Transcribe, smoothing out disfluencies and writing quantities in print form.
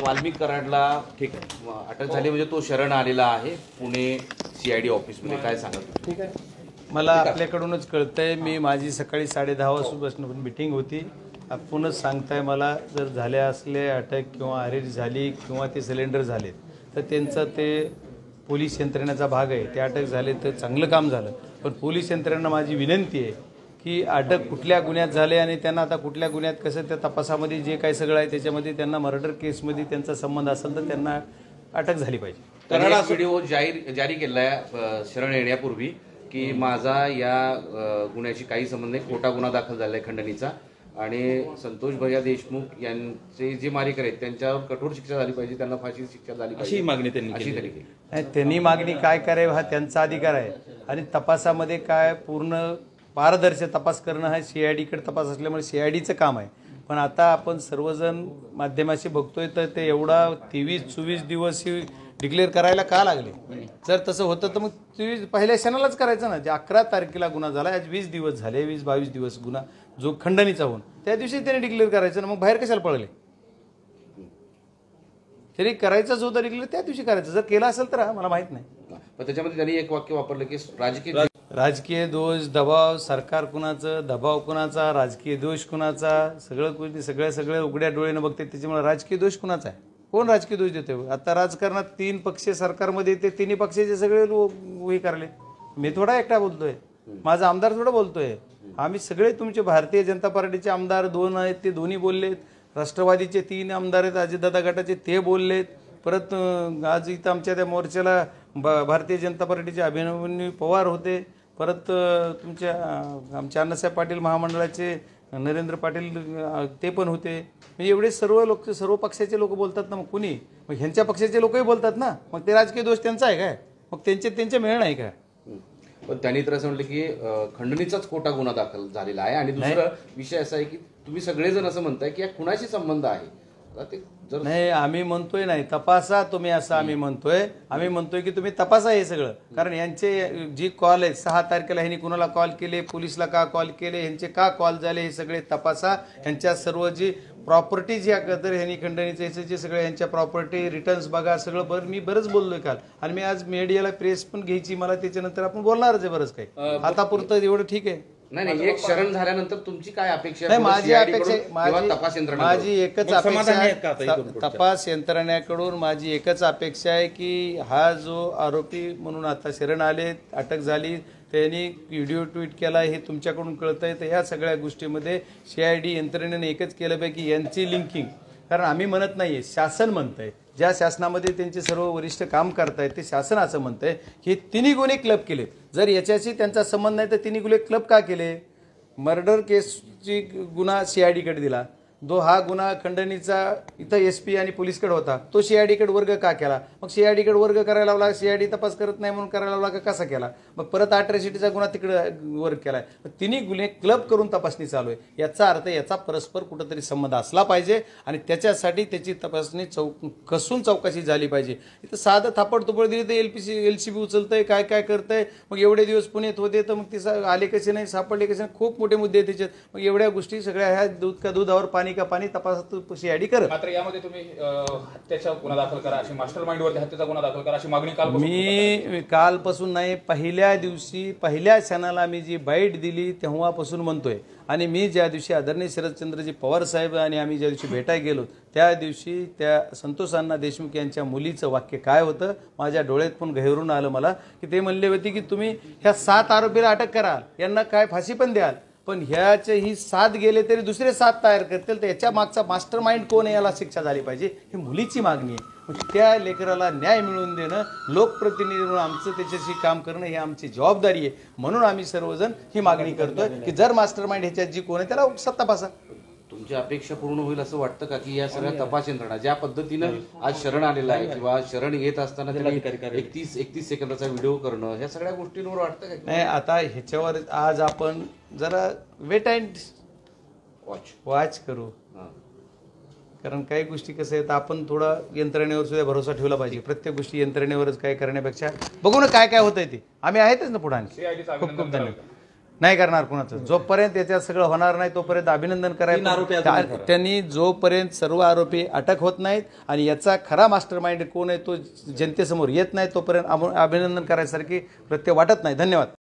वाल्मिक कराडला ठीक आहे अटक झाली म्हणजे तो शरण आलेला आहे पुणे CID ऑफिसमध्ये, काय सांगत? ठीक आहे. मला आपल्याकडूनच कळतंय, मी माझी सकाळी 10:30 वाजतापासून मीटिंग होती. आपणच सांगताय मला जर झाले असले अटक किंवा अरेस्ट झाली किंवा ते सिलेंडर झाले तर त्यांचं ते पोलीस यंत्रणेचा भाग आहे. ते अटक झाले तर चांगलं काम झालं, पण पोलीस यंत्रणेला माझी विनंती आहे की अटक कुठल्या गुन्ह्यात झाले आणि त्यांना आता कुठल्या गुन्ह्यात कसं त्या तपासामध्ये जे काही सगळं आहे त्याच्यामध्ये त्यांना मर्डर केसमध्ये त्यांचा संबंध असेल तर त्यांना अटक झाली पाहिजे. त्याने एक व्हिडिओ जारी केला आहे शरण येण्यापूर्वी की माझा या गुन्ह्याशी काही संबंध नाही, खोटा गुन्हा दाखल झाला आहे खंडणीचा आणि संतोष भैया देशमुख यांचे जे मारेकरी आहेत त्यांच्यावर कठोर शिक्षा झाली पाहिजे, त्यांना फाशी शिक्षा झाली पाहिजे अशी मागणी त्यांनी केली. त्यांनी मागणी काय करावी हा त्यांचा अधिकार आहे आणि तपासामध्ये काय पूर्ण पारदर्शक तपास करणं हा CIDकडे तपास असल्यामुळे CIDचं काम आहे. पण आता आपण सर्वजण माध्यमाशी बघतोय तर ते एवढा 23-24 दिवस डिक्लेअर करायला का लागले? जर तसं होतं तर मग 23 पहिल्या क्षणालाच करायचं ना. जे 11 तारखेला गुन्हा झाला, आज 20 दिवस झाले, 20-22 दिवस गुन्हा जो खंडणीचा होऊन त्या दिवशी त्याने डिक्लेअर करायचं ना. मग बाहेर कशाला पळले? तरी करायचंच होतं डिक्लेअर त्या दिवशी करायचं. जर केलं असेल तर मला माहित नाही. पण त्याच्यामध्ये त्यांनी एक वाक्य वापरलं की राजकीय दोष, दबाव, सरकार कुणाचं, दबाव कुणाचा, राजकीय दोष कुणाचा, सगळं उघड्या डोळ्यानं बघते. त्याच्यामुळे राजकीय दोष कुणाचा आहे? कोण राजकीय दोष देते? आता राजकारणात 3 पक्ष सरकारमध्ये येते, 3 पक्षाचे सगळे हे करले. मी थोडा एकटा बोलतोय, माझा आमदार थोडा बोलतोय. आम्ही सगळे तुमचे भारतीय जनता पार्टीचे आमदार 2 आहेत ते दोन्ही बोललेत, राष्ट्रवादीचे 3 आमदार आहेत अजितदादा गटाचे ते बोललेत. परत आज इथं आमच्या त्या मोर्चाला भारतीय जनता पार्टीचे अभिमन्यू पवार होते. परत तुमच्या आमच्या अण्णासाहेब पाटील महामंडळाचे नरेंद्र पाटील ते पण होते. म्हणजे एवढे सर्व पक्षाचे लोक बोलतात ना. मग कुणी मग ह्यांच्या पक्षाचे लोकही बोलतात ना. मग ते राजकीय दोष त्यांचा आहे काय? मग त्यांचे मिळणं आहे काय? पण त्यांनी तर असं म्हटलं की खंडणीचाच खोटा गुन्हा दाखल झालेला आहे आणि दुसरा विषय असा आहे की तुम्ही सगळेजण असं म्हणताय की या खुनाशी संबंध आहे. नाही, आम्ही म्हणतोय नाही तपासा तुम्ही, असं आम्ही म्हणतोय की तुम्ही तपासा हे सगळं. कारण यांचे जी कॉल आहेत 6 तारखेला ह्यांनी कुणाला कॉल केले, पोलिसला का कॉल केले, ह्यांचे का कॉल झाले, हे सगळे तपासा. ह्यांच्या सर्व जी प्रॉपर्टी जी तर ह्यांनी खंडणीचे जे सगळे यांच्या प्रॉपर्टी रिटर्न्स बघा सगळं. मी बरंच बोललोय काल आणि मी आज मीडियाला प्रेस पण घ्यायची मला, त्याच्यानंतर आपण बोलणारच आहे बरंच काही. आता पुरतं एवढं ठीक आहे. नाही, एक शरण झाल्यानंतर तुमची काय अपेक्षा? नाही, माझी एकच अपेक्षा तपास यंत्रणेकडून माझी एकच अपेक्षा आहे की हा जो आरोपी म्हणून आता शरण आले, अटक झाली, त्यांनी व्हिडिओ ट्विट केला हे तुमच्याकडून कळतंय. तर ह्या सगळ्या गोष्टीमध्ये CID यंत्रणेने एकच केलं पाहिजे की यांची लिंकिंग. कारण आम्ही म्हणत नाहीये, शासन म्हणतंय. ज्या शासनामध्ये त्यांचे सर्व वरिष्ठ काम करतायत ते शासन असं म्हणतंय की 3 गुन्हे क्लब केले. जर याच्याशी त्यांचा संबंध नाही तर 3 गुन्हे क्लब का केले? मर्डर केसची गुन्हा CIDकडे दिला, हा गुन्हा खंडणीचा इथं SP आणि पोलीसकडे होता, तो CIDकडे वर्ग का केला? मग CIDकडे वर्ग करायला लावला, CID तपास करत नाही म्हणून करायला लावला का कसा केला? मग परत अॅट्रॉसिटीचा गुन्हा तिकडे वर्ग केलाय. 3 गुन्हे क्लब करून तपासणी चालू आहे. याचा अर्थ याचा परस्पर कुठंतरी संबंध असला पाहिजे आणि त्याच्यासाठी त्याची तपासणी कसून चौकशी झाली पाहिजे. इथं साधं थापड तुपड दिली तर LCB उचलतंय, काय काय करतंय. मग एवढे दिवस पुण्यात होते तर मग ते आले कसे नाही, सापडले कसे नाही, खूप मोठे मुद्दे आहेत त्याच्यात. मग एवढ्या गोष्टी सगळ्या ह्या दुधावर पाणी का पाणी तपासात CID करत. मात्र यामध्ये तुम्ही हत्येचा गुन्हा दाखल करा, अशी मास्टर माइंडवरती हत्येचा गुन्हा दाखल करा अशी मागणी मी कालपासून नाही, पहिल्या दिवशी पहिल्या क्षणाला मी जी बाईट दिली तेव्हापासून म्हणतोय. आणि मी ज्या दिवशी आदरणीय शरदचंद्रजी पवार साहेब आणि आम्ही ज्या दिवशी भेटायला गेलो त्या दिवशी त्या संतोष अण्णा देशमुख यांच्या मुलीचं वाक्य काय होतं माझ्या डोळ्यात पण गहिरून आलं मला की ते म्हणले होते की तुम्ही ह्या 7 आरोपीला अटक कराल, यांना काय फाशी पण द्याल, पण ह्याचे ही 7 गेले तरी दुसरे 7 तयार करतील. तर याच्या मागचा मास्टर माइंड कोण आहे याला शिक्षा झाली पाहिजे, ही मुलीची मागणी आहे. त्या लेकराला न्याय मिळवून देणं, लोकप्रतिनिधी म्हणून आमचं त्याच्याशी काम करणं ही आमची जबाबदारी आहे. म्हणून आम्ही सर्वजण ही मागणी करतोय की जर मास्टर माइंड ह्याच्यात जी कोण आहे त्याला तपासा. तुमची अपेक्षा पूर्ण होईल असं वाटतं का की या सगळ्या तपास यंत्रणा ज्या पद्धतीनं आज शरण आलेला आहे किंवा शरण येत असताना 31 सेकंदाचा व्हिडिओ करणं, ह्या सगळ्या गोष्टींवर वाटतं का? नाही, आता ह्याच्यावर आज आपण जरा वेट अँड वॉच करू. कारण काही गोष्टी कसं आहेत, आपण थोडा यंत्रणेवर सुद्धा भरोसा ठेवला पाहिजे. प्रत्येक गोष्टी यंत्रणेवरच काय करण्यापेक्षा बघू ना काय काय होतंय ते. आम्ही आहेतच ना पुढे. खूप खूप धन्यवाद. नाही करणार कुणाचं. जोपर्यंत याच्यात सगळं होणार नाही तोपर्यंत अभिनंदन करायचं. त्यांनी जोपर्यंत सर्व आरोपी अटक होत नाहीत आणि याचा खरा मास्टर माइंड कोण आहे तो जनतेसमोर येत नाही तोपर्यंत अभिनंदन करायसारखी प्रत्यय वाटत नाही. धन्यवाद.